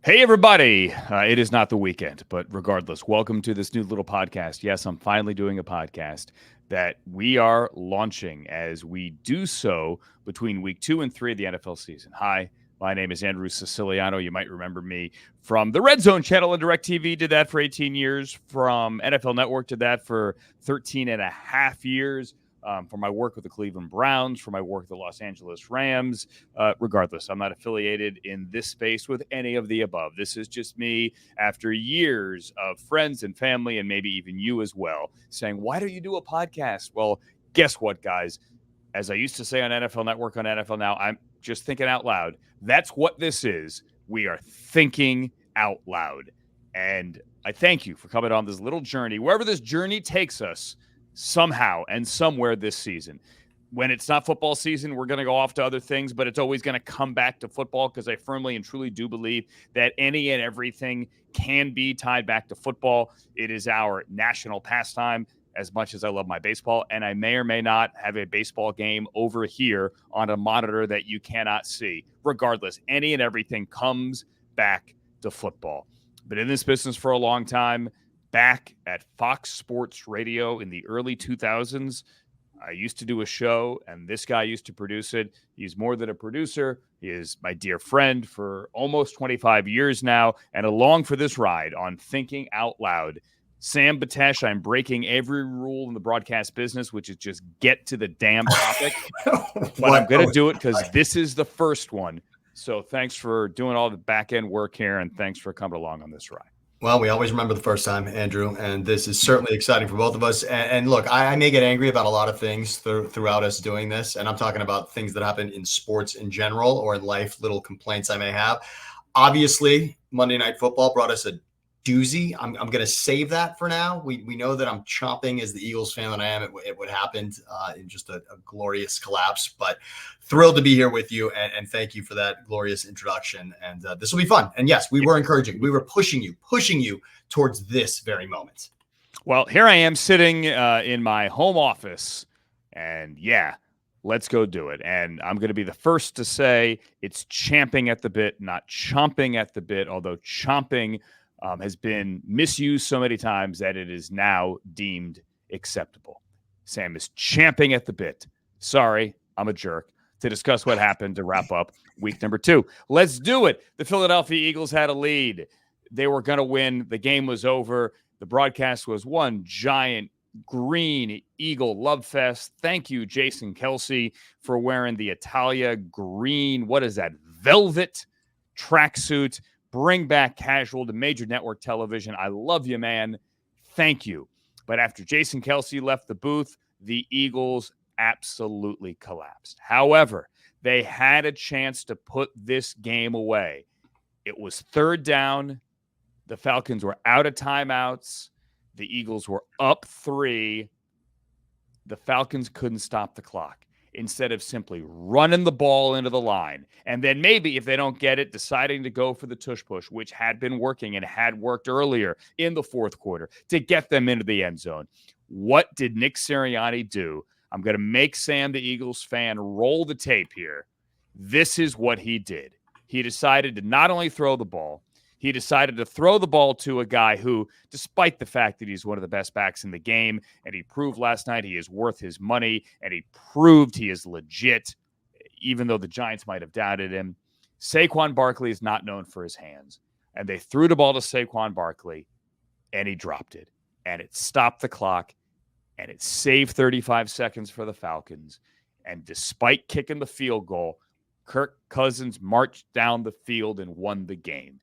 Hey, everybody. It is not the weekend, but regardless, welcome to this new little podcast. Yes, I'm finally doing a podcast that we are launching as we do so between week 2 and 3 of the NFL season. Hi, my name is Andrew Siciliano. You might remember me from the Red Zone channel and DirecTV, did that for 18 years. From NFL Network, did that for 13 and a half years. For my work with the Cleveland Browns, for my work with the Los Angeles Rams. Regardless, I'm not affiliated in this space with any of the above. This is just me after years of friends and family, and maybe even you as well, saying, why don't you do a podcast? Well, guess what, guys? As I used to say on NFL Network, on NFL Now, I'm just thinking out loud. That's what this is. We are thinking out loud. And I thank you for coming on this little journey, wherever this journey takes us, somehow and somewhere this season. When it's not football season, we're going to go off to other things, but it's always going to come back to football because I firmly and truly do believe that any and everything can be tied back to football. It is our national pastime. As much as I love my baseball, and I may or may not have a baseball game over here on a monitor that you cannot see. Regardless, any and everything comes back to football. Been in this business for a long time. Back at Fox Sports Radio in the early 2000s, I used to do a show, and this guy used to produce it. He's more than a producer. He is my dear friend for almost 25 years now, and along for this ride on Thinking Out Loud, Sam Betesh. I'm breaking every rule in the broadcast business, which is just get to the damn topic. But I'm going to do it because this is the first one. So thanks for doing all the back end work here, and thanks for coming along on this ride. Well, we always remember the first time, Andrew, and this is certainly exciting for both of us. And look, I may get angry about a lot of things throughout us doing this, and I'm talking about things that happen in sports in general or in life, little complaints I may have. Obviously, Monday Night Football brought us a doozy. I'm going to save that for now. We know that I'm chomping as the Eagles fan that I am. It would happen in just a glorious collapse, but thrilled to be here with you and thank you for that glorious introduction. And this will be fun. And yes, we were encouraging, we were pushing you towards this very moment. Well, here I am sitting in my home office, and yeah, let's go do it. And I'm going to be the first to say it's champing at the bit, not chomping at the bit, although chomping has been misused so many times that it is now deemed acceptable. Sam is champing at the bit. Sorry, I'm a jerk. To discuss what happened to wrap up week number 2. Let's do it. The Philadelphia Eagles had a lead. They were going to win. The game was over. The broadcast was one giant green Eagle love fest. Thank you, Jason Kelce, for wearing the Italia green, what is that, velvet tracksuit. Bring back casual to major network television. I love you, man. Thank you. But after Jason Kelce left the booth, the Eagles absolutely collapsed. However, they had a chance to put this game away. It was third down. The Falcons were out of timeouts. The Eagles were up 3. The Falcons couldn't stop the clock. Instead of simply running the ball into the line. And then maybe if they don't get it, deciding to go for the tush push, which had been working and had worked earlier in the fourth quarter to get them into the end zone. What did Nick Sirianni do? I'm going to make Sam, the Eagles fan, roll the tape here. This is what he did. He decided to not only throw the ball, he decided to throw the ball to a guy who, despite the fact that he's one of the best backs in the game, and he proved last night he is worth his money, and he proved he is legit, even though the Giants might have doubted him. Saquon Barkley is not known for his hands. And they threw the ball to Saquon Barkley, and he dropped it. And it stopped the clock, and it saved 35 seconds for the Falcons. And despite kicking the field goal, Kirk Cousins marched down the field and won the game.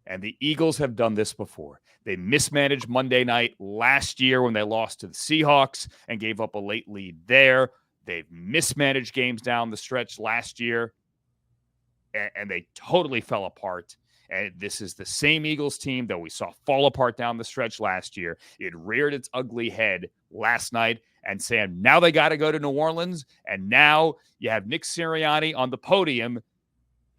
And the Eagles have done this before. They mismanaged Monday night last year when they lost to the Seahawks and gave up a late lead there. They've mismanaged games down the stretch last year, and they totally fell apart. And this is the same Eagles team that we saw fall apart down the stretch last year. It reared its ugly head last night. And Sam, now they got to go to New Orleans. And now you have Nick Sirianni on the podium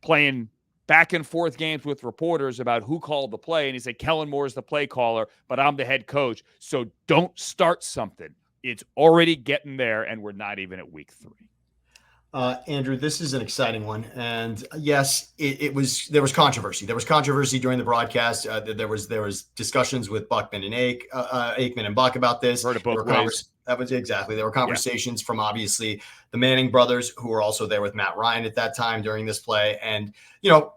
playing back and forth games with reporters about who called the play. And he said, Kellen Moore's the play caller, but I'm the head coach. So don't start something. It's already getting there, and we're not even at week 3. Andrew, this is an exciting one, and yes, it was. There was controversy. There was controversy during the broadcast. There was discussions with Buckman and Aikman and Buck about this. Heard it There both were ways. that was exactly. There were Yeah. conversations from obviously the Manning brothers, who were also there with Matt Ryan at that time during this play, and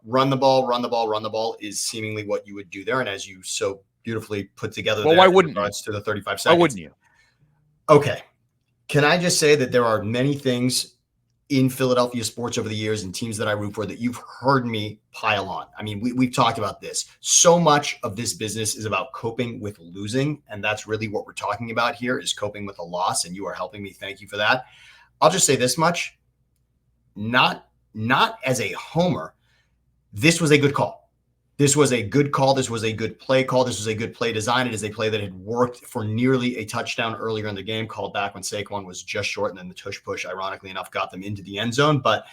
run the ball, run the ball, run the ball is seemingly what you would do there, and as you so beautifully put together, Well, there why in wouldn't you? regards to the 35 Why seconds. wouldn't you? Okay, can I just say that there are many things in Philadelphia sports over the years and teams that I root for that you've heard me pile on. I mean, we've talked about this. So much of this business is about coping with losing. And that's really what we're talking about here is coping with a loss. And you are helping me. Thank you for that. I'll just say this much, not as a homer. This was a good call. This was a good call. This was a good play call. This was a good play design. It is a play that had worked for nearly a touchdown earlier in the game, called back when Saquon was just short, and then the tush push, ironically enough, got them into the end zone. But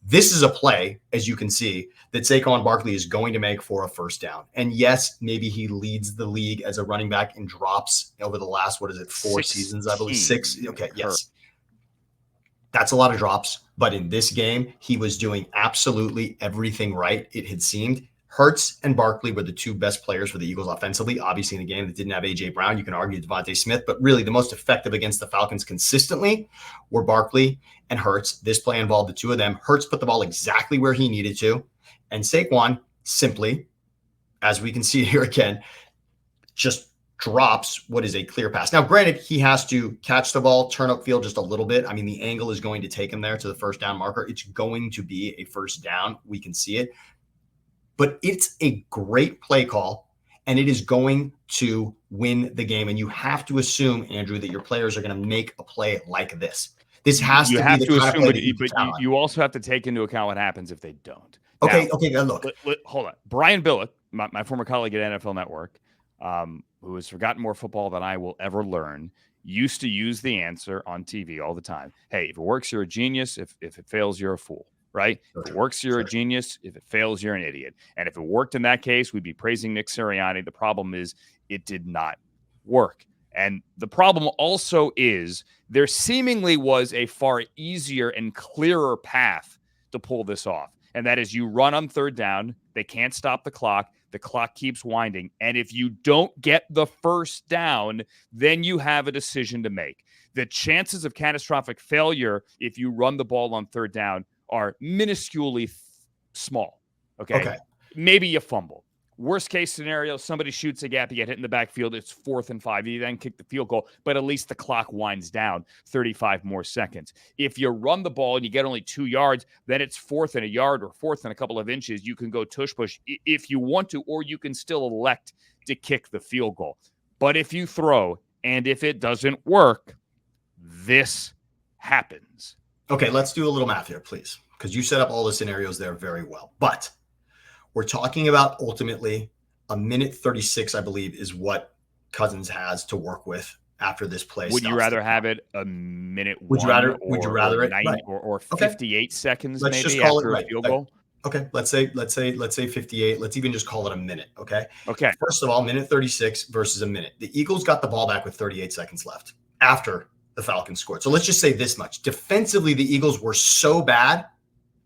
this is a play, as you can see, that Saquon Barkley is going to make for a first down. And yes, maybe he leads the league as a running back in drops over the last, 4 seasons, I believe, 6. Okay, yes. That's a lot of drops. But in this game, he was doing absolutely everything right, it had seemed. Hurts and Barkley were the two best players for the Eagles offensively. Obviously, in a game that didn't have A.J. Brown, you can argue Devontae Smith, but really the most effective against the Falcons consistently were Barkley and Hurts. This play involved the two of them. Hurts put the ball exactly where he needed to, and Saquon simply, as we can see here again, just drops what is a clear pass. Now, granted, he has to catch the ball, turn upfield just a little bit. I mean, the angle is going to take him there to the first down marker. It's going to be a first down. We can see it. But it's a great play call, and it is going to win the game. And you have to assume, Andrew, that your players are going to make a play like this. This has to be the kind of play that you can count on. You also have to take into account what happens if they don't. Okay, now, look. Hold on. Brian Billick, my former colleague at NFL Network, who has forgotten more football than I will ever learn, used to use the answer on TV all the time. Hey, if it works, you're a genius. If it fails, you're a fool. Right? If it works, you're a genius. If it fails, you're an idiot. And if it worked in that case, we'd be praising Nick Sirianni. The problem is it did not work. And the problem also is there seemingly was a far easier and clearer path to pull this off. And that is you run on third down. They can't stop the clock. The clock keeps winding. And if you don't get the first down, then you have a decision to make. The chances of catastrophic failure if you run the ball on third down are minusculely small. Okay. Maybe you fumble. Worst case scenario, somebody shoots a gap, you get hit in the backfield, it's 4th and 5. You then kick the field goal, but at least the clock winds down 35 more seconds. If you run the ball and you get only 2 yards, then it's 4th and a yard or 4th and a couple of inches. You can go tush push if you want to, or you can still elect to kick the field goal. But if you throw and if it doesn't work, this happens. Okay, let's do a little math here, please, because you set up all the scenarios there very well. But we're talking about ultimately a minute 36, I believe, is what Cousins has to work with after this play. Would you rather have it a minute? Would you rather it 90 right. or 58 seconds? Let's maybe just call after it right. a field goal. Okay, let's say 58. Let's even just call it a minute. Okay. First of all, minute 36 versus a minute. The Eagles got the ball back with 38 seconds left after the Falcons scored. So let's just say this much. Defensively, the Eagles were so bad,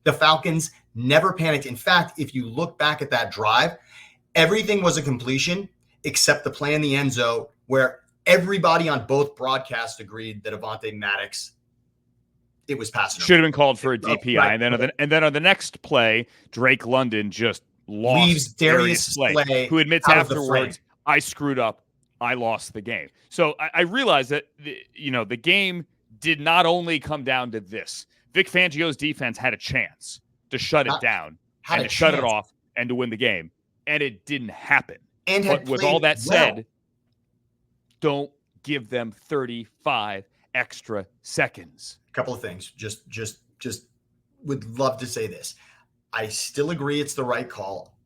the Falcons never panicked. In fact, if you look back at that drive, everything was a completion except the play in the end zone where everybody on both broadcasts agreed that Avonte Maddox, it was passing. Should have been called for a DPI. Right. And then on the next play, Drake London just leaves Darius Slay, who admits afterwards, I screwed up. I lost the game. So I realized that, the game did not only come down to this. Vic Fangio's defense had a chance to shut it down and to shut it off and to win the game. And it didn't happen. But with all that said, don't give them 35 extra seconds. A couple of things. Just would love to say this. I still agree it's the right call.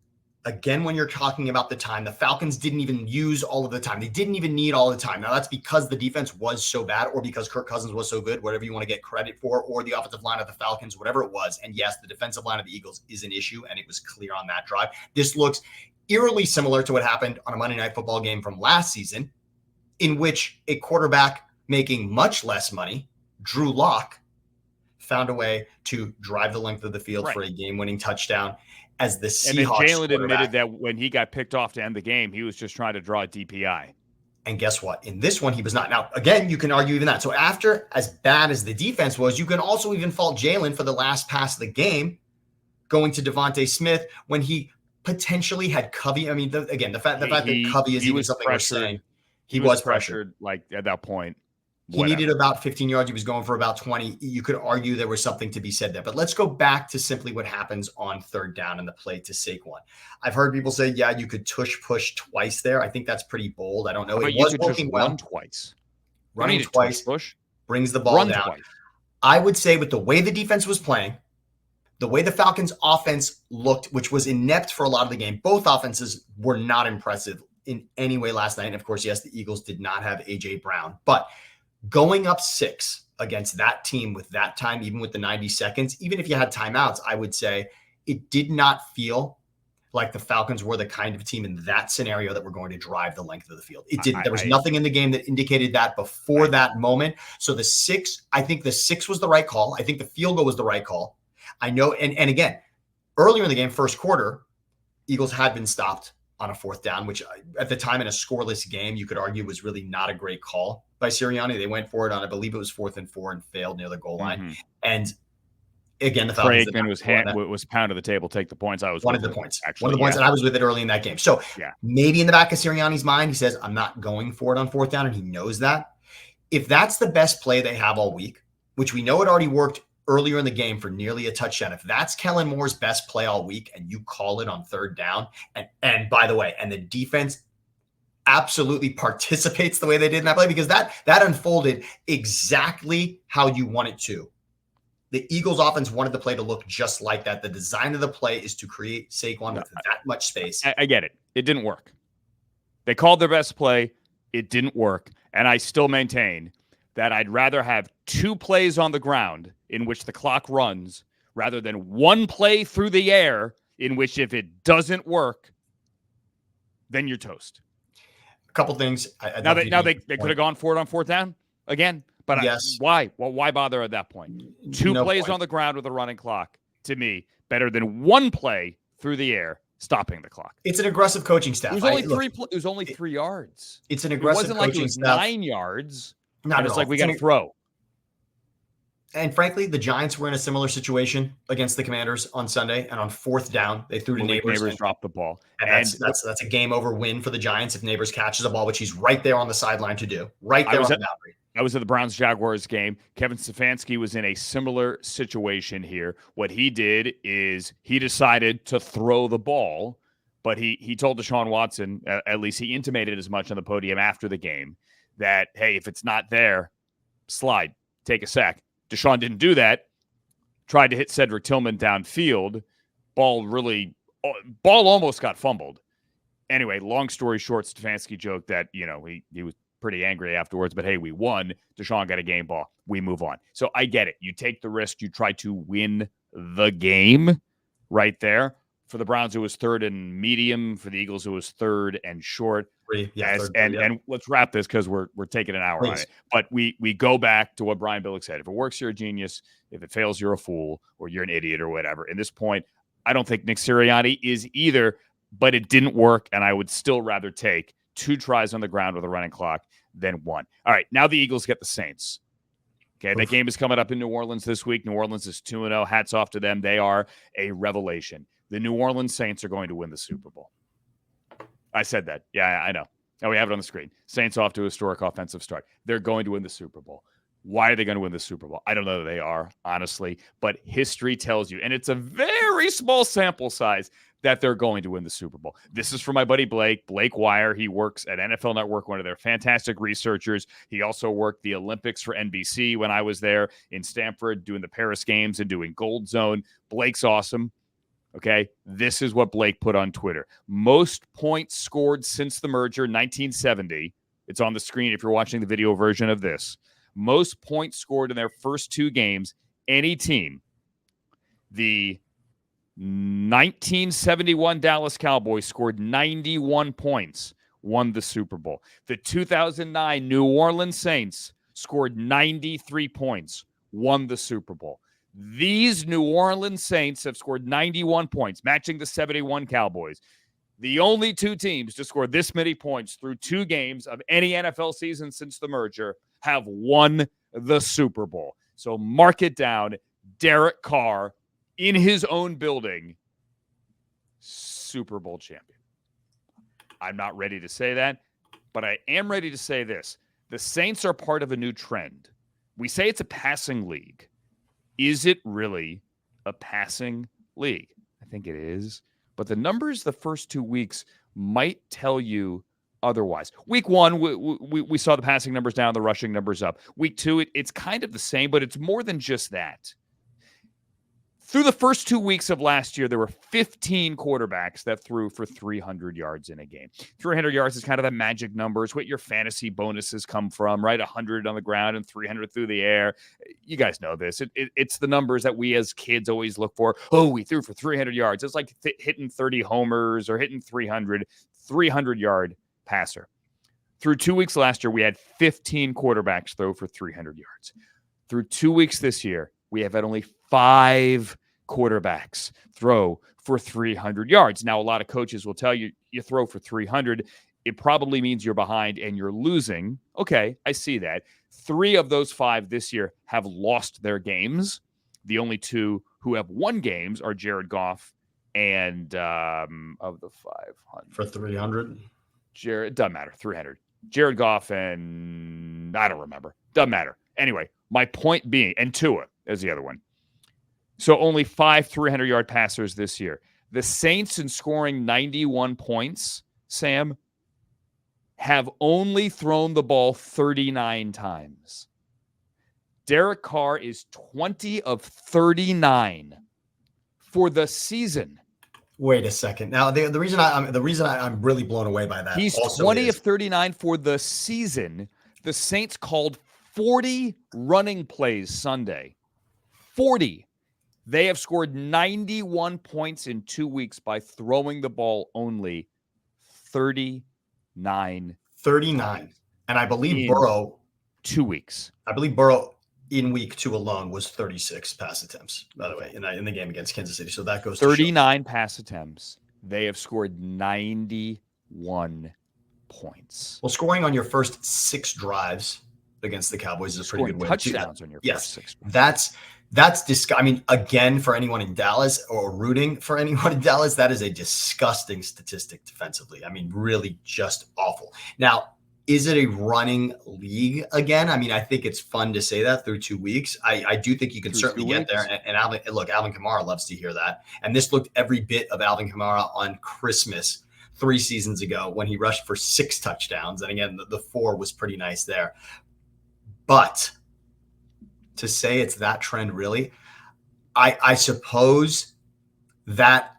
Again, when you're talking about the time, the Falcons didn't even use all of the time. They didn't even need all the time. Now, that's because the defense was so bad or because Kirk Cousins was so good, whatever you want to get credit for, or the offensive line of the Falcons, whatever it was. And yes, the defensive line of the Eagles is an issue, and it was clear on that drive. This looks eerily similar to what happened on a Monday Night Football game from last season, in which a quarterback making much less money, Drew Lock, found a way to drive the length of the field for a game-winning touchdown. As the And then Seahawks Jalen quarterback, admitted that when he got picked off to end the game, he was just trying to draw a DPI. and guess what? In this one, he was not. Now, again, you can argue even that. So after, as bad as the defense was, you can also even fault Jalen for the last pass of the game going to Devontae Smith when he potentially had Covey. I mean, the fact that Covey is even something we're saying. He was pressured. Like at that point. He needed about 15 yards. He was going for about 20. You could argue there was something to be said there. But let's go back to simply what happens on third down in the play to Saquon. I've heard people say, yeah, you could push twice there. I think that's pretty bold. I don't know. But it was you could working just well. run twice. Running twice push. Brings the ball down. Twice. I would say with the way the defense was playing, the way the Falcons offense looked, which was inept for a lot of the game, both offenses were not impressive in any way last night. And of course, yes, the Eagles did not have A.J. Brown, but going up 6 against that team with that time, even with the 90 seconds, even if you had timeouts, I would say it did not feel like the Falcons were the kind of team in that scenario that were going to drive the length of the field. It didn't. There was nothing in the game that indicated that before that moment. So I think the 6 was the right call. I think the field goal was the right call. I know. And again, earlier in the game, first quarter, Eagles had been stopped on a fourth down, which at the time in a scoreless game, you could argue was really not a great call by Sirianni. They went for it on, I believe it was 4th and 4 and failed near the goal line. Mm-hmm. And again, the Falcons was pounded the table, take the points. I was one of the points, and I was with it early in that game. So maybe in the back of Sirianni's mind, he says, I'm not going for it on fourth down. And he knows that. If that's the best play they have all week, which we know it already worked earlier in the game for nearly a touchdown, if that's Kellen Moore's best play all week and you call it on third down, and by the way, and the defense absolutely participates the way they did in that play, because that unfolded exactly how you want it to. The Eagles offense wanted the play to look just like that. The design of the play is to create Saquon with that much space. I get it. It didn't work. They called their best play. It didn't work. And I still maintain that I'd rather have 2 plays on the ground in which the clock runs rather than 1 play through the air in which if it doesn't work, then you're toast. A couple things. Now they could have gone for it on fourth down again, but yes. Why? Well, why bother at that point? 2 plays on the ground with a running clock, to me, better than 1 play through the air stopping the clock. It's an aggressive coaching staff. It was only 3 yards. It's an aggressive coaching staff. It wasn't like it was 9 yards. Not it's like we got to throw. And frankly, the Giants were in a similar situation against the Commanders on Sunday, and on fourth down, they threw to Neighbors. Neighbors dropped the ball, and that's a game over win for the Giants if Neighbors catches a ball, which he's right there on the sideline to do, right there on the boundary. I was at the Browns-Jaguars game. Kevin Stefanski was in a similar situation here. What he did is he decided to throw the ball, but he told Deshaun Watson, at least he intimated as much on the podium after the game, that, hey, if it's not there, slide, take a sack. Deshaun didn't do that, tried to hit Cedric Tillman downfield. Ball almost got fumbled. Anyway, long story short, Stefanski joked that, he was pretty angry afterwards, but hey, we won. Deshaun got a game ball. We move on. So I get it. You take the risk. You try to win the game right there. For the Browns, it was 3rd and medium. For the Eagles, it was 3rd and short. And let's wrap this because we're taking an hour on it. But we go back to what Brian Billick said. If it works, you're a genius. If it fails, you're a fool or you're an idiot or whatever. At this point, I don't think Nick Sirianni is either, but it didn't work, and I would still rather take 2 tries on the ground with a running clock than 1. All right, now the Eagles get the Saints. Okay, that game is coming up in New Orleans this week. New Orleans is 2-0. Hats off to them. They are a revelation. The New Orleans Saints are going to win the Super Bowl. I said that. Yeah, I know. Now we have it on the screen. Saints off to a historic offensive start. They're going to win the Super Bowl. Why are they going to win the Super Bowl? I don't know that they are, honestly, but history tells you, and it's a very small sample size, that they're going to win the Super Bowl. This is from my buddy Blake Wire. He works at NFL Network, one of their fantastic researchers. He also worked the Olympics for NBC when I was there in Stanford doing the Paris Games and doing Gold Zone. Blake's awesome. Okay, this is what Blake put on Twitter. Most points scored since the merger, 1970. It's on the screen if you're watching the video version of this. Most points scored in their first 2 games, any team. The 1971 Dallas Cowboys scored 91 points, won the Super Bowl. The 2009 New Orleans Saints scored 93 points, won the Super Bowl. These New Orleans Saints have scored 91 points, matching the 71 Cowboys. The only two teams to score this many points through 2 games of any NFL season since the merger have won the Super Bowl. So mark it down. Derek Carr in his own building, Super Bowl champion. I'm not ready to say that, but I am ready to say this. The Saints are part of a new trend. We say it's a passing league. Is it really a passing league? I think it is. But the numbers the first 2 weeks might tell you otherwise. Week 1, we saw the passing numbers down, the rushing numbers up. Week 2, it's kind of the same, but it's more than just that. Through the first 2 weeks of last year, there were 15 quarterbacks that threw for 300 yards in a game. 300 yards is kind of the magic number. It's what your fantasy bonuses come from, right? 100 on the ground and 300 through the air. You guys know this. It's the numbers that we as kids always look for. Oh, we threw for 300 yards. It's like hitting 30 homers or hitting 300-yard passer. Through 2 weeks last year, we had 15 quarterbacks throw for 300 yards. Through 2 weeks this year, we have had only 5 quarterbacks throw for 300 yards. Now, a lot of coaches will tell you, you throw for 300, it probably means you're behind and you're losing. Okay, I see that. 3 of those 5 this year have lost their games. The only 2 who have won games are Jared Goff and of the 500. For 300? Jared, doesn't matter, 300. Jared Goff and I don't remember. Doesn't matter. Anyway, my point being, and Tua is the other one. So only 5 300-yard passers this year. The Saints, in scoring 91 points, Sam, have only thrown the ball 39 times. Derek Carr is 20 of 39 for the season. Wait a second. Now, the reason I'm really blown away by that. He's 20 of 39 for the season. The Saints called 40 running plays Sunday. 40. They have scored 91 points in 2 weeks by throwing the ball only 39. 39. And I believe Burrow 2 weeks. I believe Burrow in week 2 alone was 36 pass attempts, by the way, in the game against Kansas City. So that goes to 39 pass attempts. They have scored 91 points. Well, scoring on your first 6 drives against the Cowboys is a pretty good win. Touchdowns on your first 6 drives. That's disgusting. I mean, again, for anyone in Dallas or rooting for anyone in Dallas, that is a disgusting statistic defensively. I mean, really just awful. Now, is it a running league again? I mean, I think it's fun to say that through 2 weeks. I do think you can certainly get there. And Alvin Kamara loves to hear that. And this looked every bit of Alvin Kamara on Christmas 3 seasons ago when he rushed for 6 touchdowns. And again, the 4 was pretty nice there. But to say it's that trend, really, I suppose that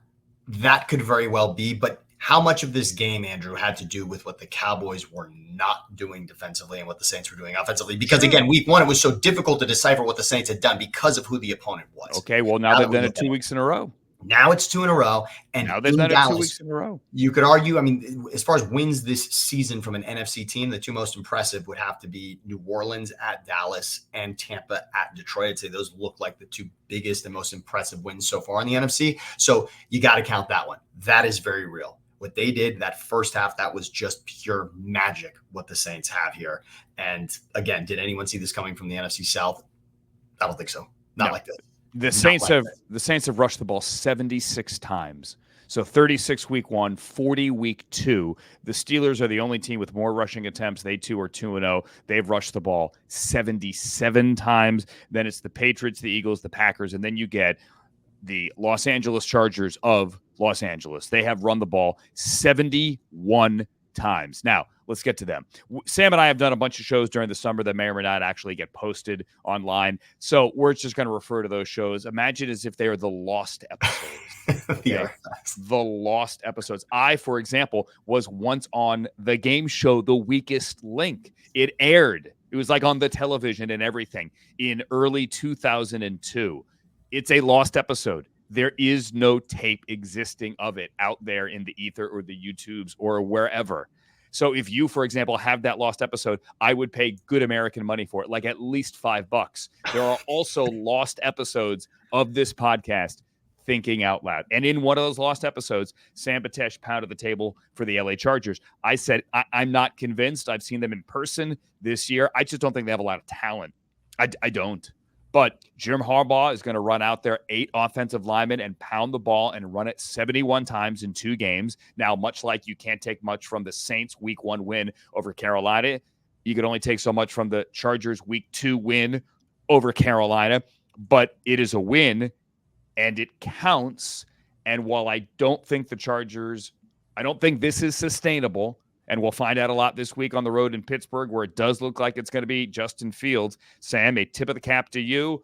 could very well be. But how much of this game, Andrew, had to do with what the Cowboys were not doing defensively and what the Saints were doing offensively? Because, again, week 1, it was so difficult to decipher what the Saints had done because of who the opponent was. Okay, well, now they've done it 2 weeks in a row. Now it's 2 in a row. And now they've done it 2 weeks in a row. You could argue, I mean, as far as wins this season from an NFC team, the 2 most impressive would have to be New Orleans at Dallas and Tampa at Detroit. I'd say those look like the 2 biggest and most impressive wins so far in the NFC. So you got to count that one. That is very real. What they did that first half, that was just pure magic, what the Saints have here. And again, did anyone see this coming from the NFC South? I don't think so. Not like this. The Saints have rushed the ball 76 times. So 36 week 1, 40 week 2. The Steelers are the only team with more rushing attempts. They too are 2-0. They've rushed the ball 77 times. Then it's the Patriots, the Eagles, the Packers, and then you get the Los Angeles Chargers of Los Angeles. They have run the ball 71 times. Now, let's get to them. Sam and I have done a bunch of shows during the summer that may or may not actually get posted online. So we're just going to refer to those shows. Imagine as if they are the lost episodes. Okay? The lost episodes. I, for example, was once on the game show The Weakest Link. It aired. It was like on the television and everything in early 2002. It's a lost episode. There is no tape existing of it out there in the ether or the YouTubes or wherever. So if you, for example, have that lost episode, I would pay good American money for it, like at least $5. There are also lost episodes of this podcast thinking out loud. And in one of those lost episodes, Sam Betesh pounded the table for the LA Chargers. I said, I'm not convinced. I've seen them in person this year. I just don't think they have a lot of talent. I don't. But Jim Harbaugh is going to run out there 8 offensive linemen and pound the ball and run it 71 times in 2 games. Now, much like you can't take much from the Saints week 1 win over Carolina, you can only take so much from the Chargers week 2 win over Carolina. But it is a win, and it counts. And while I don't think the Chargers, I don't think this is sustainable, and we'll find out a lot this week on the road in Pittsburgh, where it does look like it's going to be Justin Fields. Sam, a tip of the cap to you.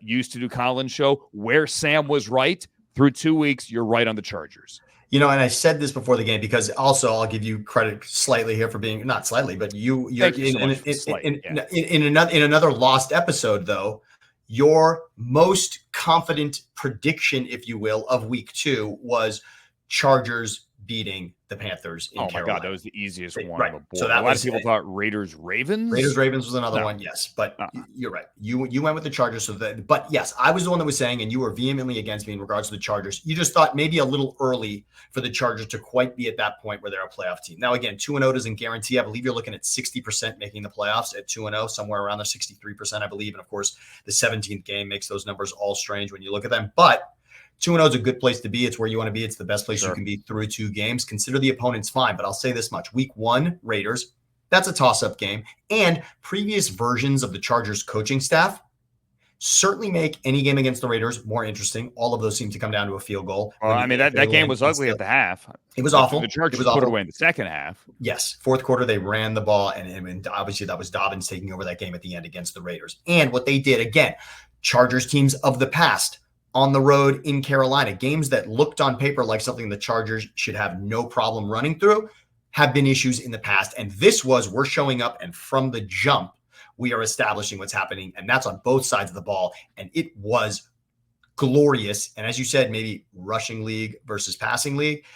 Used to do Colin's show where Sam was right through 2 weeks. You're right on the Chargers. And I said this before the game because also I'll give you credit slightly here for being not slightly, but you're in another lost episode though. Your most confident prediction, if you will, of week 2 was Chargers beating the Panthers in Carolina. Oh my God, that was the easiest one right. on the board. So that a lot of people thought Raiders-Ravens. Raiders-Ravens was another one, yes. But you're right. You went with the Chargers. But yes, I was the one that was saying, and you were vehemently against me in regards to the Chargers. You just thought maybe a little early for the Chargers to quite be at that point where they're a playoff team. Now, again, 2-0 doesn't guarantee. I believe you're looking at 60% making the playoffs at 2-0, somewhere around the 63%, I believe. And of course, the 17th game makes those numbers all strange when you look at them. But 2-0 is a good place to be. It's where you want to be. It's the best place you can be through 2 games. Consider the opponents fine, but I'll say this much. Week 1, Raiders, that's a toss-up game. And previous versions of the Chargers coaching staff certainly make any game against the Raiders more interesting. All of those seem to come down to a field goal. Well, I mean, that game was ugly at the half. It was awful. The Chargers put it away in the second half. Yes. Fourth quarter, they ran the ball, and obviously that was Dobbins taking over that game at the end against the Raiders. And what they did, again, Chargers teams of the past, on the road in Carolina, games that looked on paper like something the Chargers should have no problem running through have been issues in the past. And this was, we're showing up, and from the jump, we are establishing what's happening. And that's on both sides of the ball. And it was glorious. And as you said, maybe rushing league versus passing league.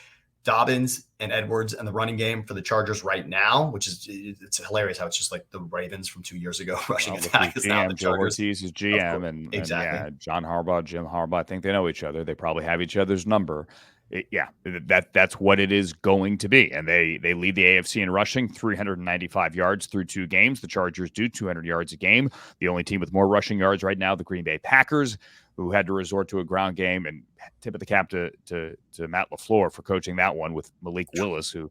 Dobbins and Edwards and the running game for the Chargers right now, which is, it's hilarious how it's just like the Ravens from 2 years ago rushing attack. Is now the Joe Ortiz is GM, and Jim Harbaugh. I think they know each other. They probably have each other's number. That's what it is going to be. And they lead the AFC in rushing, 395 yards through 2 games. The Chargers do 200 yards a game. The only team with more rushing yards right now, the Green Bay Packers, who had to resort to a ground game. And tip of the cap to Matt LaFleur for coaching that one with Malik Willis, who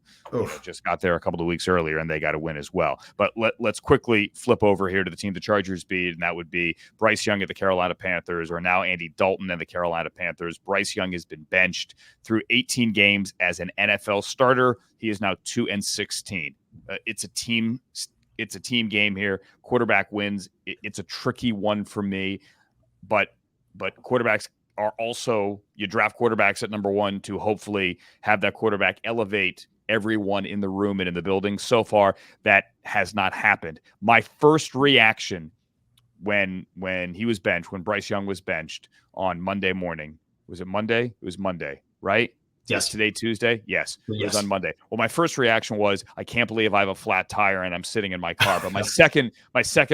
just got there a couple of weeks earlier, and they got a win as well. But let's quickly flip over here to the team the Chargers beat, and that would be Bryce Young at the Carolina Panthers, or now Andy Dalton and the Carolina Panthers. Bryce Young has been benched through 18 games as an NFL starter. He is now 2-16. It's a team game here. Quarterback wins. It's a tricky one for me, but quarterbacks are also, you draft quarterbacks at number 1 to hopefully have that quarterback elevate everyone in the room and in the building. So far, that has not happened. My first reaction when he was benched, when Bryce Young was benched on Monday morning, was it Monday? It was Monday, right? Yes. Today, Tuesday? Yes. It was on Monday. Well, my first reaction was, I can't believe I have a flat tire and I'm sitting in my car. But my second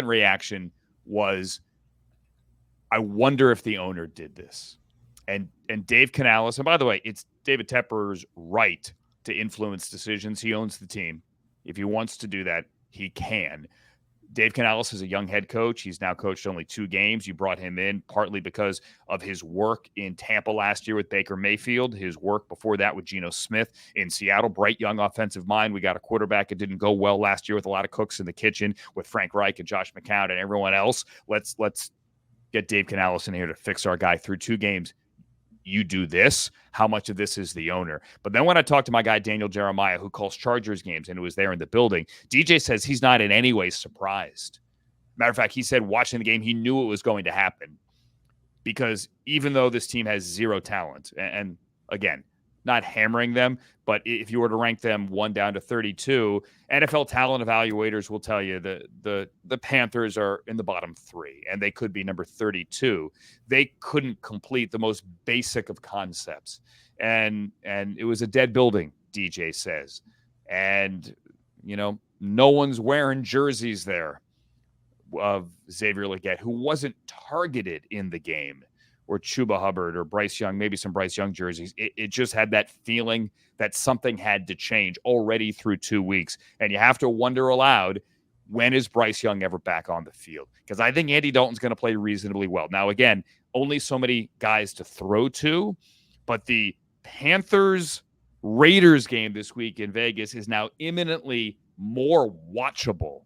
reaction was, I wonder if the owner did this. And Dave Canales, and by the way, it's David Tepper's right to influence decisions. He owns the team. If he wants to do that, he can. Dave Canales is a young head coach. He's now coached only 2 games. You brought him in partly because of his work in Tampa last year with Baker Mayfield, his work before that with Geno Smith in Seattle. Bright, young offensive mind. We got a quarterback that didn't go well last year with a lot of cooks in the kitchen with Frank Reich and Josh McCown and everyone else. Let's get Dave Canales in here to fix our guy through 2 games. You do this. How much of this is the owner? But then when I talked to my guy, Daniel Jeremiah, who calls Chargers games and who was there in the building, DJ says he's not in any way surprised. Matter of fact, he said watching the game, he knew it was going to happen because even though this team has 0 talent, and again, not hammering them, but if you were to rank them 1 down to 32, NFL talent evaluators will tell you the Panthers are in the bottom 3, and they could be number 32. They couldn't complete the most basic of concepts, and it was a dead building, DJ says, and no one's wearing jerseys there of Xavier Legette, who wasn't targeted in the game. or Chuba Hubbard or Bryce Young, maybe some Bryce Young jerseys. It just had that feeling that something had to change already through 2 weeks. And you have to wonder aloud, when is Bryce Young ever back on the field? Because I think Andy Dalton's going to play reasonably well. Now, again, only so many guys to throw to, but the Panthers-Raiders game this week in Vegas is now imminently more watchable.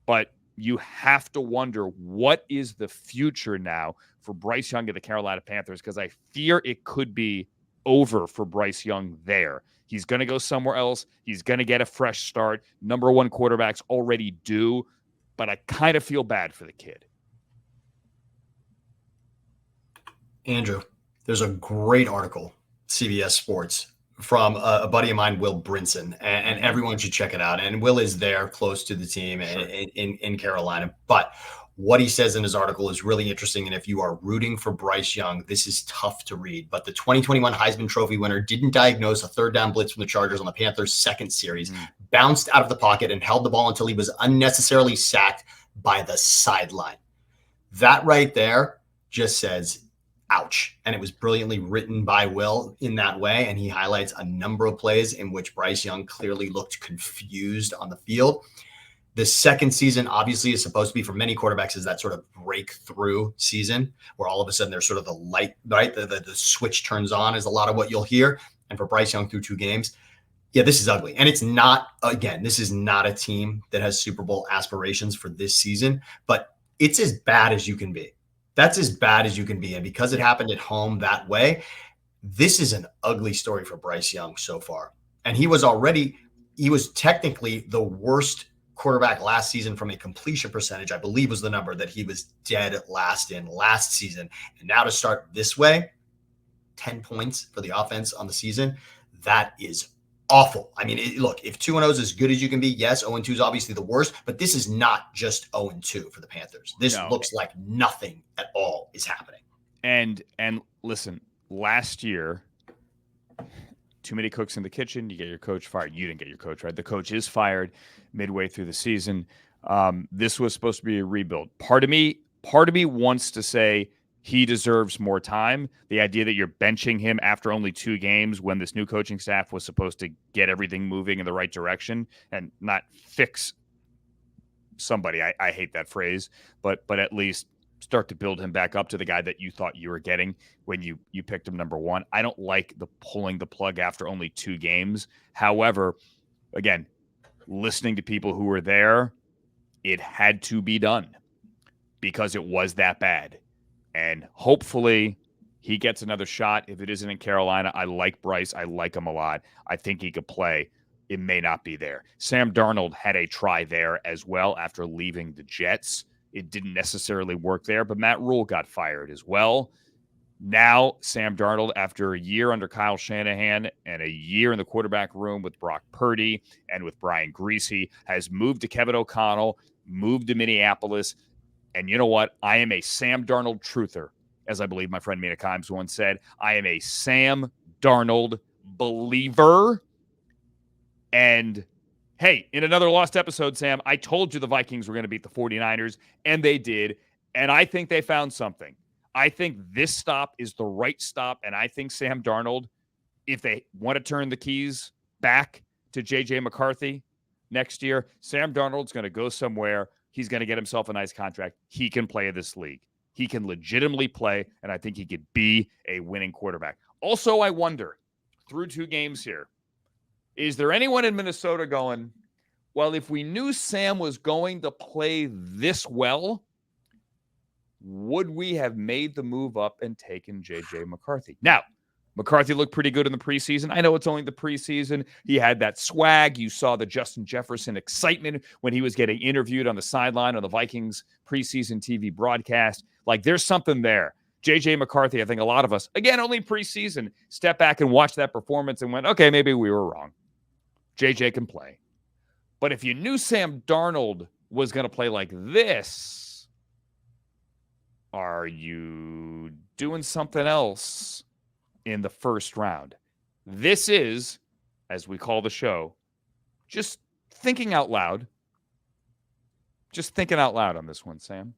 But you have to wonder, what is the future now for Bryce Young and the Carolina Panthers? Because I fear it could be over for Bryce Young there. He's going to go somewhere else. He's going to get a fresh start. Number one quarterbacks already do, but I kind of feel bad for the kid. Andrew, there's a great article, CBS Sports, from a buddy of mine, Will Brinson, and everyone should check it out. And Will is there close to the team in Carolina. But what he says in his article is really interesting. And if you are rooting for Bryce Young, this is tough to read. But the 2021 Heisman Trophy winner didn't diagnose a third down blitz from the Chargers on the Panthers' second series, bounced out of the pocket and held the ball until he was unnecessarily sacked by the sideline. That right there just says, ouch. And it was brilliantly written by Will in that way. And he highlights a number of plays in which Bryce Young clearly looked confused on the field. The second season obviously is supposed to be, for many quarterbacks, is that sort of breakthrough season where all of a sudden there's sort of the light, right? The switch turns on is a lot of what you'll hear. And for Bryce Young through 2 games, yeah, this is ugly. And it's not, again, this is not a team that has Super Bowl aspirations for this season, but it's as bad as you can be. That's as bad as you can be. And because it happened at home that way, this is an ugly story for Bryce Young so far. And he was technically the worst quarterback last season from a completion percentage, I believe was the number that he was dead last in last season. And now to start this way, 10 points for the offense on the season, that is awful. I mean, look, if 2-0 is as good as you can be, yes, 0-2 is obviously the worst, but this is not just 0-2 for the Panthers. This looks like nothing at all is happening. And listen, last year, too many cooks in the kitchen, you get your coach fired. You didn't get your coach, right? The coach is fired midway through the season. This was supposed to be a rebuild. Part of me wants to say he deserves more time. The idea that you're benching him after only 2 games when this new coaching staff was supposed to get everything moving in the right direction and not fix somebody. I hate that phrase, but at least start to build him back up to the guy that you thought you were getting when you picked him number 1. I don't like the pulling the plug after only 2 games. However, again, listening to people who were there, it had to be done because it was that bad. And hopefully he gets another shot. If it isn't in Carolina, I like Bryce. I like him a lot. I think he could play. It may not be there. Sam Darnold had a try there as well after leaving the Jets. It didn't necessarily work there, but Matt Rule got fired as well. Now, Sam Darnold, after a year under Kyle Shanahan and a year in the quarterback room with Brock Purdy and with Brian Griese, has moved to Kevin O'Connell, moved to Minneapolis. And you know what? I am a Sam Darnold truther, as I believe my friend Mina Kimes once said. I am a Sam Darnold believer. And hey, in another lost episode, Sam, I told you the Vikings were going to beat the 49ers, and they did. And I think they found something. I think this stop is the right stop. And I think Sam Darnold, if they want to turn the keys back to J.J. McCarthy next year, Sam Darnold's going to go somewhere. He's going to get himself a nice contract. He can play this league. He can legitimately play, and I think he could be a winning quarterback. Also, I wonder, through 2 games here, is there anyone in Minnesota going, well, if we knew Sam was going to play this well, would we have made the move up and taken J.J. McCarthy? Now, McCarthy looked pretty good in the preseason. I know it's only the preseason. He had that swag. You saw the Justin Jefferson excitement when he was getting interviewed on the sideline on the Vikings preseason TV broadcast. Like, there's something there. J.J. McCarthy, I think a lot of us, again, only preseason, step back and watch that performance and went, okay, maybe we were wrong. J.J. can play. But if you knew Sam Darnold was going to play like this, are you doing something else in the first round? This is, as we call the show, just thinking out loud. Just thinking out loud on this one, Sam.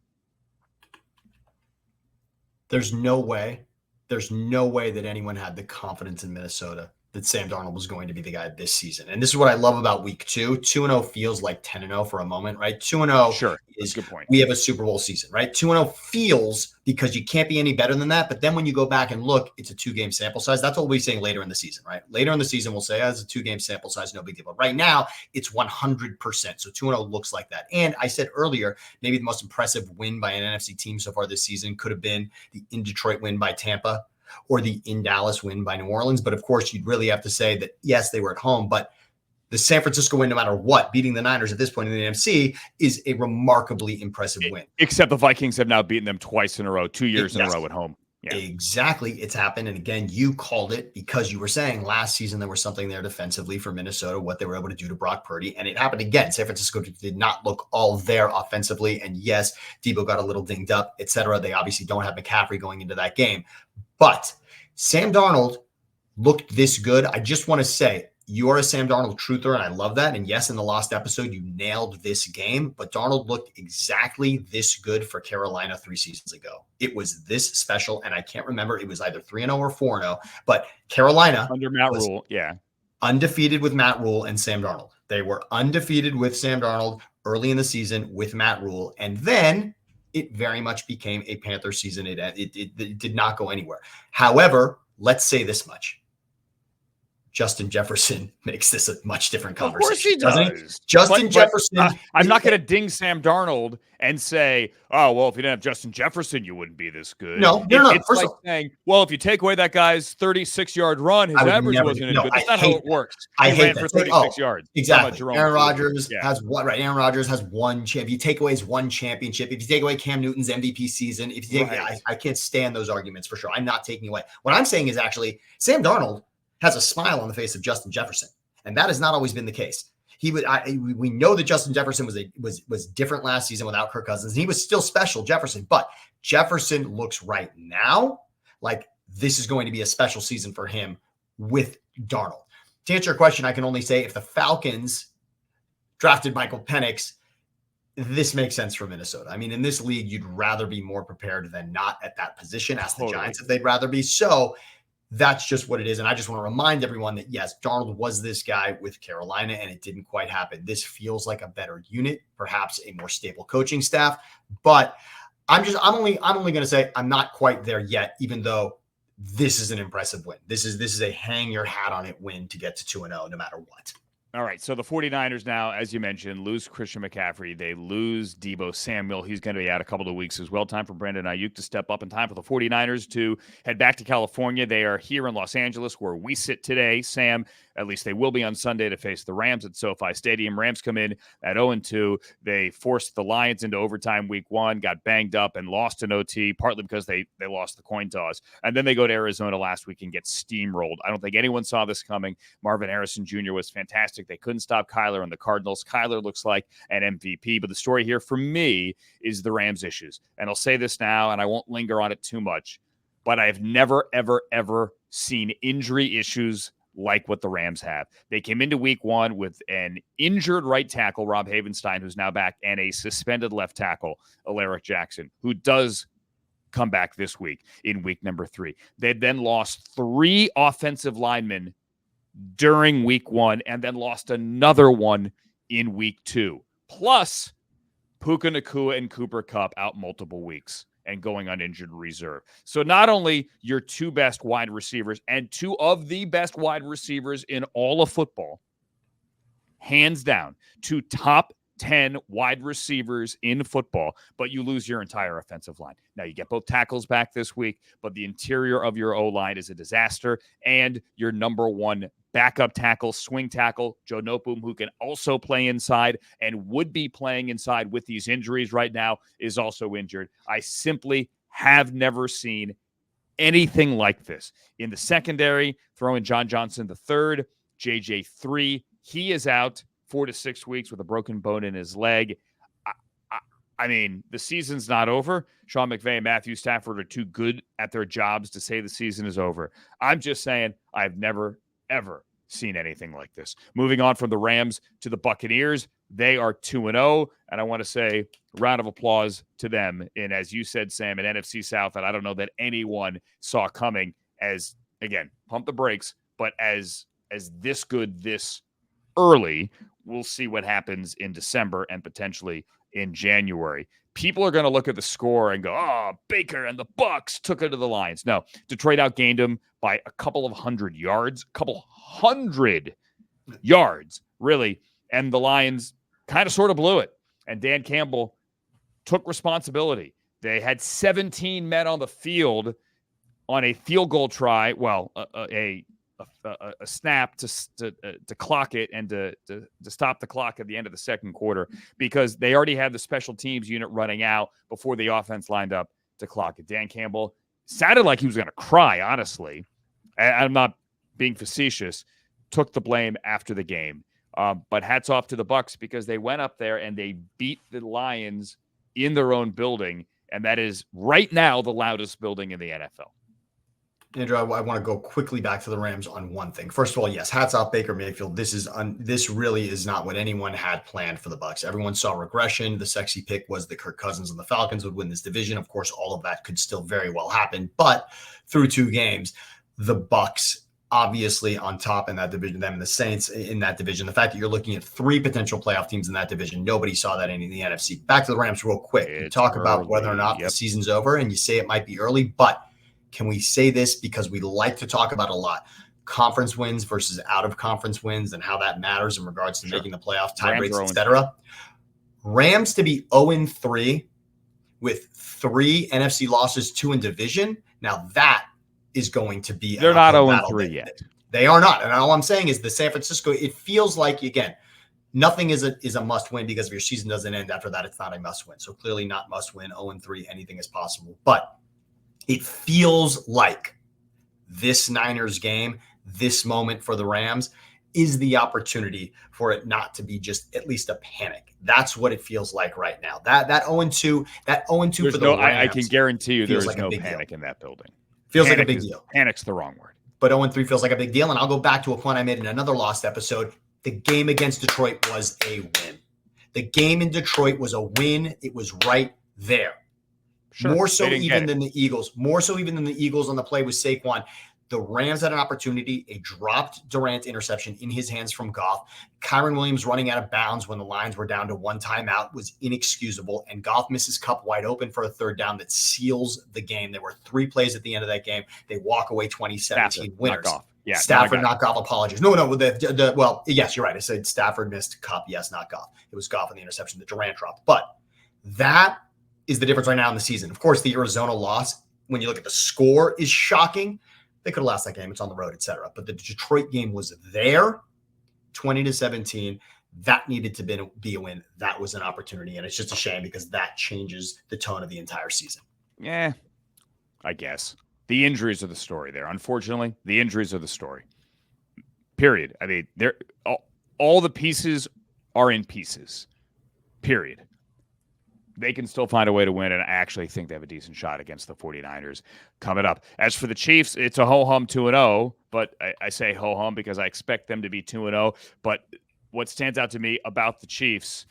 There's no way. There's no way that anyone had the confidence in Minnesota that Sam Darnold was going to be the guy this season. And this is what I love about week 2. 2-0 feels like 10-0 for a moment, right? 2-0 Sure. That's is a good point. we have a Super Bowl season, right? 2-0 feels because you can't be any better than that. But then when you go back and look, it's a 2-game sample size. That's what we'll be saying later in the season, right? Later in the season, we'll say, as a 2-game sample size, no big deal. But right now, it's 100%. So 2-0 looks like that. And I said earlier, maybe the most impressive win by an NFC team so far this season could have been the in Detroit win by Tampa, or the in Dallas win by New Orleans. But of course, you'd really have to say that, yes, they were at home, but the San Francisco win, no matter what, beating the Niners at this point in the NFC is a remarkably impressive win. Except the Vikings have now beaten them twice in a row, 2 years in a row at home. Yeah. Exactly. It's happened. And again, you called it because you were saying last season there was something there defensively for Minnesota, what they were able to do to Brock Purdy. And it happened again. San Francisco did not look all there offensively. And yes, Debo got a little dinged up, etc. They obviously don't have McCaffrey going into that game. But Sam Darnold looked this good. I just want to say, you're a Sam Darnold truther, and I love that. And yes, in the last episode, you nailed this game, but Darnold looked exactly this good for Carolina 3 seasons ago. It was this special, and I can't remember. It was either 3-0 or 4-0, but Carolina under Matt Rule, undefeated with Matt Rule and Sam Darnold. They were undefeated with Sam Darnold early in the season with Matt Rule, and then it very much became a Panther season. It did not go anywhere. However, let's say this much. Justin Jefferson makes this a much different conversation. Of course he does. Justin Jefferson. I'm not going to ding Sam Darnold and say, oh, well, if you didn't have Justin Jefferson, you wouldn't be this good. No. It's like saying, well, if you take away that guy's 36-yard run, his average wasn't any good. That's not how it works. I hate that. For 36 yards. Exactly. Aaron Rodgers has what, right? Aaron Rodgers has one champ. If you take away his one championship, if you take away Cam Newton's MVP season, if you take, I can't stand those arguments for sure. I'm not taking away. What I'm saying is actually Sam Darnold has a smile on the face of Justin Jefferson, and that has not always been the case. We know that Justin Jefferson was different last season without Kirk Cousins, and he was still special, Jefferson. But Jefferson looks right now like this is going to be a special season for him with Darnold. To answer your question, I can only say if the Falcons drafted Michael Penix, this makes sense for Minnesota. I mean, in this league, you'd rather be more prepared than not at that position. Ask the Giants if they'd rather be. So that's just what it is. And I just want to remind everyone that, yes, Darnold was this guy with Carolina, and it didn't quite happen. This feels like a better unit, perhaps a more stable coaching staff. But I'm only going to say I'm not quite there yet, even though this is an impressive win. This is a hang your hat on it win to get to 2-0 no matter what. All right, so the 49ers now, as you mentioned, lose Christian McCaffrey. They lose Deebo Samuel. He's going to be out a couple of weeks as well. Time for Brandon Ayuk to step up, and time for the 49ers to head back to California. They are here in Los Angeles where we sit today. Sam, at least they will be on Sunday to face the Rams at SoFi Stadium. Rams come in at 0-2. They forced the Lions into overtime week 1, got banged up, and lost in OT, partly because they lost the coin toss. And then they go to Arizona last week and get steamrolled. I don't think anyone saw this coming. Marvin Harrison Jr. was fantastic. They couldn't stop Kyler and the Cardinals. Kyler looks like an MVP. But the story here for me is the Rams' issues. And I'll say this now, and I won't linger on it too much, but I've never, ever, ever seen injury issues like what the Rams have. They came into week 1 with an injured right tackle, Rob Havenstein, who's now back, and a suspended left tackle, Alaric Jackson, who does come back this week in week number 3. They then lost 3 offensive linemen during week 1 and then lost another one in week 2. Plus, Puka Nacua and Cooper Kupp out multiple weeks and going on injured reserve. So not only your 2 best wide receivers and 2 of the best wide receivers in all of football, hands down, 2 top 10 wide receivers in football, but you lose your entire offensive line. Now, you get both tackles back this week, but the interior of your O-line is a disaster, and your number 1 backup tackle, swing tackle, Joe Noteboom, who can also play inside and would be playing inside with these injuries right now, is also injured. I simply have never seen anything like this. In the secondary, throw in John Johnson III, JJ3. He is out 4 to 6 weeks with a broken bone in his leg. I mean, the season's not over. Sean McVay and Matthew Stafford are too good at their jobs to say the season is over. I'm just saying I've never, ever seen anything like this. Moving on from the Rams to the Buccaneers, they are 2-0, and I want to say round of applause to them in, as you said, Sam, an NFC South that I don't know that anyone saw coming as, again, pump the brakes, but as this good this early. We'll see what happens in December and potentially in January. People are going to look at the score and go, "Oh, Baker and the Bucs took it to the Lions." No, Detroit outgained them by a couple of hundred yards, really. And the Lions kind of sort of blew it. And Dan Campbell took responsibility. They had 17 men on the field on a field goal try. Well, a snap to clock it and to stop the clock at the end of the second quarter, because they already had the special teams unit running out before the offense lined up to clock it. Dan Campbell sounded like he was going to cry, honestly. I'm not being facetious. Took the blame after the game. But hats off to the Bucs, because they went up there and they beat the Lions in their own building, and that is right now the loudest building in the NFL. Andrew, I want to go quickly back to the Rams on one thing. First of all, yes, hats off Baker Mayfield. This really is not what anyone had planned for the Bucs. Everyone saw regression. The sexy pick was that Kirk Cousins and the Falcons would win this division. Of course, all of that could still very well happen. But through 2 games, the Bucs obviously on top in that division, them and the Saints in that division. The fact that you're looking at 3 potential playoff teams in that division, nobody saw that in the NFC. Back to the Rams real quick. You talk about whether or not the season's over, and you say it might be early, but can we say this because we like to talk about a lot? Conference wins versus out of conference wins and how that matters in regards to making the playoff, tie breaks, etc. Rams to be 0-3 with 3 NFC losses, 2 in division. Now that is going to be. They're not 0-3 yet. They are not. And all I'm saying is the San Francisco, it feels like, again, nothing is a must win, because if your season doesn't end after that, it's not a must win. So clearly not must win. 0-3, anything is possible. But it feels like this Niners game, this moment for the Rams, is the opportunity for it not to be just at least a panic. That's what it feels like right now. That 0-2 for the Rams. I can guarantee you there is no panic in that building. Feels like a big deal. Panic's the wrong word. But 0-3 feels like a big deal. And I'll go back to a point I made in another lost episode. The game against Detroit was a win. The game in Detroit was a win. It was right there. Sure, more so even than the Eagles. More so even than the Eagles on the play with Saquon. The Rams had an opportunity, a dropped Durant interception in his hands from Goff. Kyron Williams running out of bounds when the Lions were down to 1 timeout was inexcusable, and Goff misses Kupp wide open for a 3rd down that seals the game. There were 3 plays at the end of that game. They walk away 2017 winners. Yeah, Stafford, not Goff. Apologies. No. Well, yes, you're right. I said Stafford missed Kupp. Yes, not Goff. It was Goff on the interception that Durant dropped. But that is the difference right now in the season. Of course, the Arizona loss, when you look at the score, is shocking. They could have lost that game. It's on the road, etc. But the Detroit game was there, 20-17. That needed to be a win. That was an opportunity. And it's just a shame because that changes the tone of the entire season. Yeah, I guess. The injuries are the story there. Unfortunately, the injuries are the story. Period. I mean, all the pieces are in pieces. Period. They can still find a way to win, and I actually think they have a decent shot against the 49ers coming up. As for the Chiefs, it's a ho-hum 2-0, but I say ho-hum because I expect them to be 2-0. But what stands out to me about the Chiefs,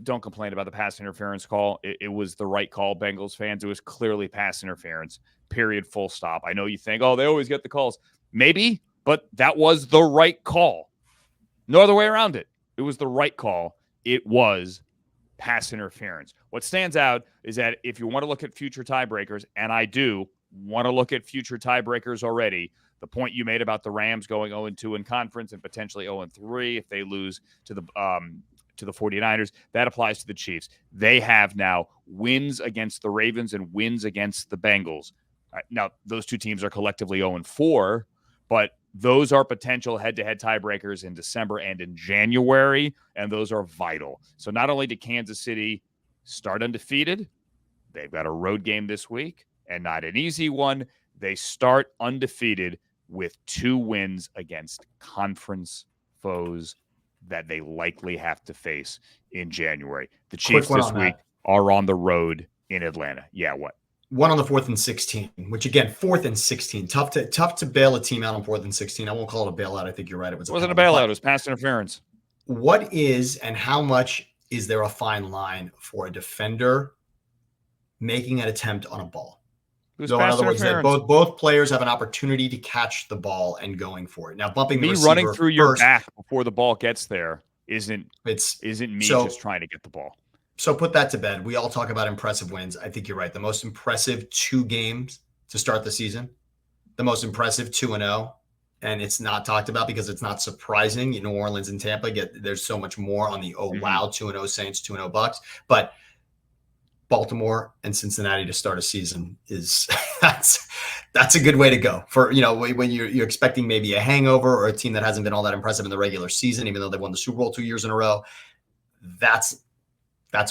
don't complain about the pass interference call. It was the right call, Bengals fans. It was clearly pass interference, period, full stop. I know you think, oh, they always get the calls. Maybe, but that was the right call. No other way around it. It was the right call. It was pass interference. What stands out is that if you want to look at future tiebreakers, and I do want to look at future tiebreakers already, the point you made about the Rams going 0-2 in conference and potentially 0-3 if they lose to the 49ers, that applies to the Chiefs. They have now wins against the Ravens and wins against the Bengals. Now, those 2 teams are collectively 0-4, but those are potential head-to-head tiebreakers in December and in January, and those are vital. So not only did Kansas City start undefeated, they've got a road game this week, and not an easy one. They start undefeated with 2 wins against conference foes that they likely have to face in January. The Chiefs this week are on the road in Atlanta. Yeah, what? one on the 4th and 16, which again, 4th and 16, tough to bail a team out on 4th and 16. I won't call it a bailout. I think you're right. It wasn't a penalty. bailout. It was pass interference. What is and how much is there a fine line for a defender making an attempt on a ball? So in other words, that both players have an opportunity to catch the ball and going for it. Now, bumping the receiver running through your first, back before the ball gets there isn't me just trying to get the ball. So put that to bed. We all talk about impressive wins. I think you're right. The most impressive 2 games to start the season, the most impressive 2-0, and it's not talked about because it's not surprising. New Orleans and Tampa there's so much more on the wow 2-0 Saints, 2-0 Bucks, but Baltimore and Cincinnati to start a season is that's a good way to go for when you're expecting maybe a hangover or a team that hasn't been all that impressive in the regular season, even though they won the Super Bowl 2 years in a row. That's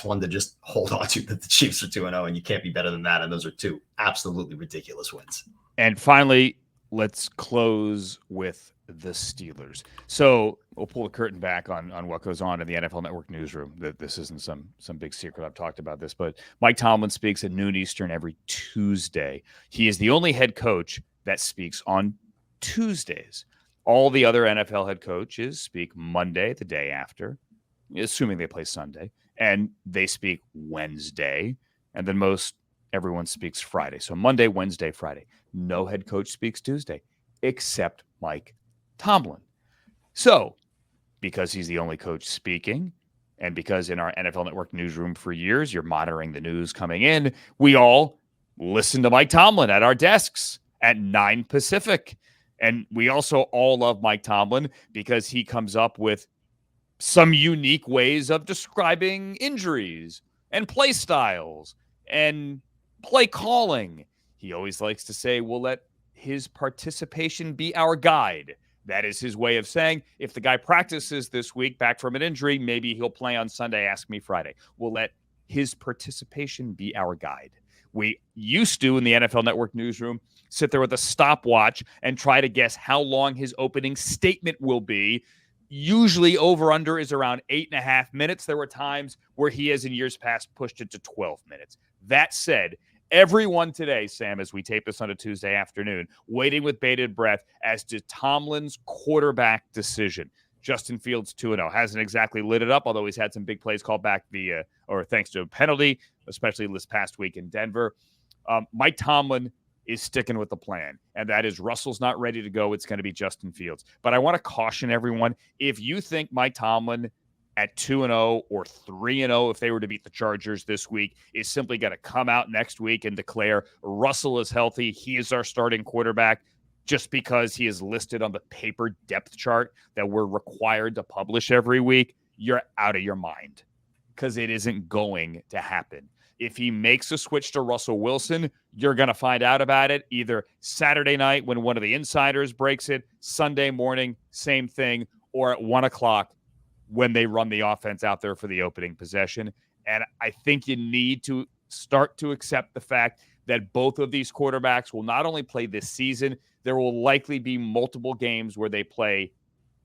one to just hold on to, that the Chiefs are 2-0, and you can't be better than that. And those are 2 absolutely ridiculous wins. And finally, let's close with the Steelers. So we'll pull the curtain back on what goes on in the NFL Network newsroom. This isn't some big secret. I've talked about this, but Mike Tomlin speaks at noon Eastern every Tuesday. He is the only head coach that speaks on Tuesdays. All the other NFL head coaches speak Monday, the day after, assuming they play Sunday, and they speak Wednesday, and then everyone speaks Friday. So Monday, Wednesday, Friday. No head coach speaks Tuesday, except Mike Tomlin. So, because he's the only coach speaking, and because in our NFL Network newsroom for years, you're monitoring the news coming in, we all listen to Mike Tomlin at our desks at 9 Pacific. And we also all love Mike Tomlin because he comes up with some unique ways of describing injuries and play styles and play calling. He always likes to say, we'll let his participation be our guide. That is his way of saying, if the guy practices this week back from an injury, maybe he'll play on Sunday, ask me Friday. We'll let his participation be our guide. We used to, in the NFL Network newsroom, sit there with a stopwatch and try to guess how long his opening statement will be. Usually over-under is around 8.5 minutes. There were times where he has in years past pushed it to 12 minutes. That said, everyone today, Sam, as we tape this on a Tuesday afternoon, waiting with bated breath as to Tomlin's quarterback decision. Justin Fields 2-0. Hasn't exactly lit it up, although he's had some big plays called back thanks to a penalty, especially this past week in Denver. Mike Tomlin is sticking with the plan, and that is Russell's not ready to go. It's going to be Justin Fields. But I want to caution everyone, if you think Mike Tomlin at 2-0 or 3-0, if they were to beat the Chargers this week, is simply going to come out next week and declare Russell is healthy, he is our starting quarterback, just because he is listed on the paper depth chart that we're required to publish every week, you're out of your mind, because it isn't going to happen. If he makes a switch to Russell Wilson, you're going to find out about it either Saturday night when one of the insiders breaks it, Sunday morning, same thing, or at 1 o'clock when they run the offense out there for the opening possession. And I think you need to start to accept the fact that both of these quarterbacks will not only play this season, there will likely be multiple games where they play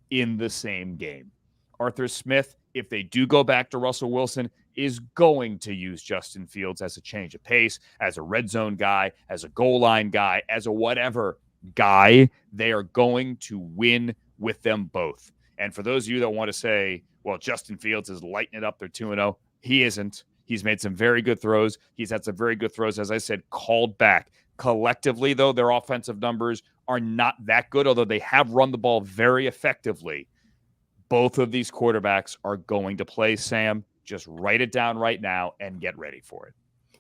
in the same game. Arthur Smith, if they do go back to Russell Wilson, is going to use Justin Fields as a change of pace, as a red zone guy, as a goal line guy, as a whatever guy. They are going to win with them both. And for those of you that want to say, well, Justin Fields is lighting it up, they're 2-0, he isn't. He's made some very good throws. He's had some very good throws, as I said, called back. Collectively, though, their offensive numbers are not that good, although they have run the ball very effectively. Both of these quarterbacks are going to play, Sam. Just write it down right now and get ready for it.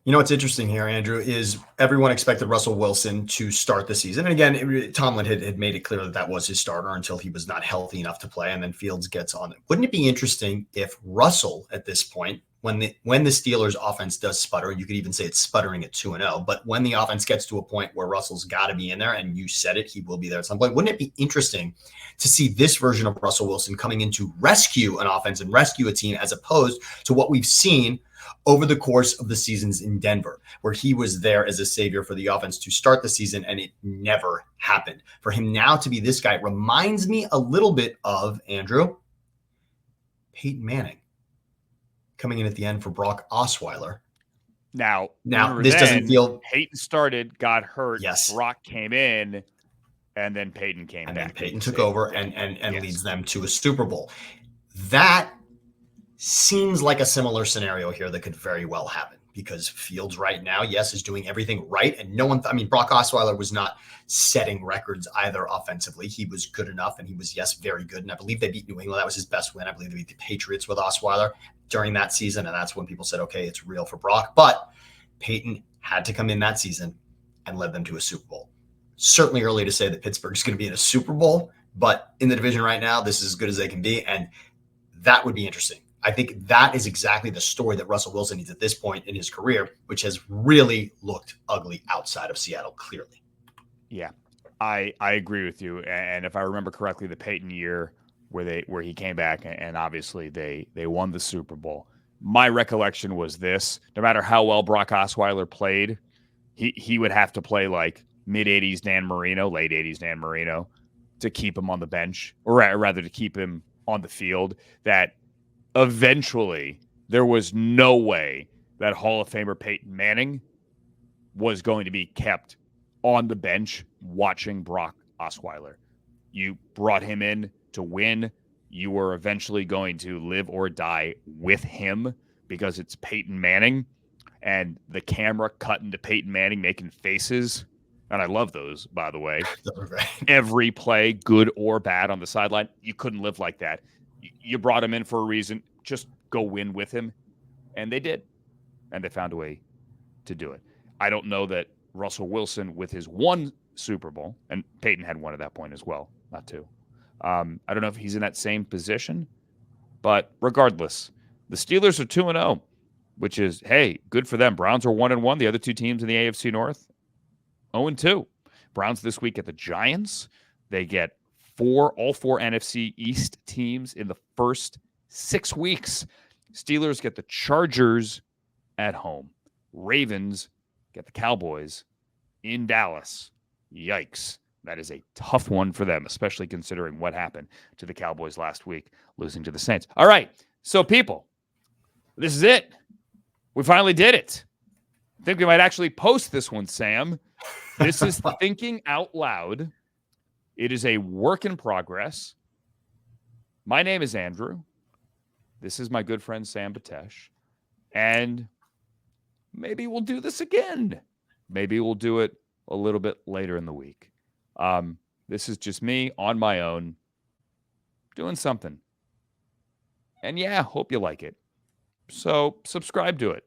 You know what's interesting here, Andrew, is everyone expected Russell Wilson to start the season. And again, Tomlin had made it clear that that was his starter until he was not healthy enough to play, and then Fields gets on it. Wouldn't it be interesting if Russell, at this point, when the Steelers' offense does sputter, you could even say it's sputtering at 2-0, but when the offense gets to a point where Russell's got to be in there, and you said it, he will be there at some point, wouldn't it be interesting to see this version of Russell Wilson coming in to rescue an offense and rescue a team, as opposed to what we've seen over the course of the seasons in Denver, where he was there as a savior for the offense to start the season, and it never happened. For him now to be this guy reminds me a little bit of, Andrew, Peyton Manning coming in at the end for Brock Osweiler. Now, Now, remember this doesn't then, feel Peyton started, got hurt, yes. Brock came in, and then Peyton came And then back. Peyton to took save over the day. and Yes. leads them to a Super Bowl. That seems like a similar scenario here that could very well happen because Fields right now, yes, is doing everything right. And no one, I mean, Brock Osweiler was not setting records either offensively. He was good enough and he was, yes, very good. And I believe they beat New England. That was his best win. I believe they beat the Patriots with Osweiler during that season. And that's when people said, okay, it's real for Brock. But Peyton had to come in that season and led them to a Super Bowl. Certainly early to say that Pittsburgh's going to be in a Super Bowl, but in the division right now, this is as good as they can be. And that would be interesting. I think that is exactly the story that Russell Wilson needs at this point in his career, which has really looked ugly outside of Seattle, clearly. Yeah, I agree with you. And if I remember correctly, the Peyton year where he came back and obviously they won the Super Bowl. My recollection was this: no matter how well Brock Osweiler played, he would have to play like mid 80s Dan Marino, late 80s Dan Marino to keep him on the bench, or rather to keep him on the field. That eventually there was no way that Hall of Famer Peyton Manning was going to be kept on the bench watching Brock Osweiler. You brought him in to win. You were eventually going to live or die with him because it's Peyton Manning. And the camera cut into Peyton Manning making faces. And I love those, by the way. Every play, good or bad, on the sideline. You couldn't live like that. You brought him in for a reason. Just go win with him. And they did. And they found a way to do it. I don't know that Russell Wilson, with his one Super Bowl, and Peyton had one at that point as well, not two. I don't know if he's in that same position. But regardless, the Steelers are 2-0, which is, hey, good for them. Browns are 1-1. The other two teams in the AFC North, 0-2. Browns this week at the Giants. They get all four NFC East teams in the first 6 weeks. Steelers get the Chargers at home. Ravens get the Cowboys in Dallas. Yikes. That is a tough one for them, especially considering what happened to the Cowboys last week, losing to the Saints. All right. So, people, this is it. We finally did it. I think we might actually post this one, Sam. This is Thinking Out Loud. It is a work in progress. My name is Andrew. This is my good friend, Sam Betesh. And maybe we'll do this again. Maybe we'll do it a little bit later in the week. This is just me on my own doing something. And yeah, hope you like it. So subscribe to it.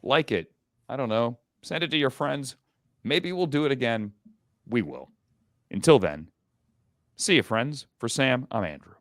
Like it. I don't know. Send it to your friends. Maybe we'll do it again. We will. Until then, see you, friends. For Sam, I'm Andrew.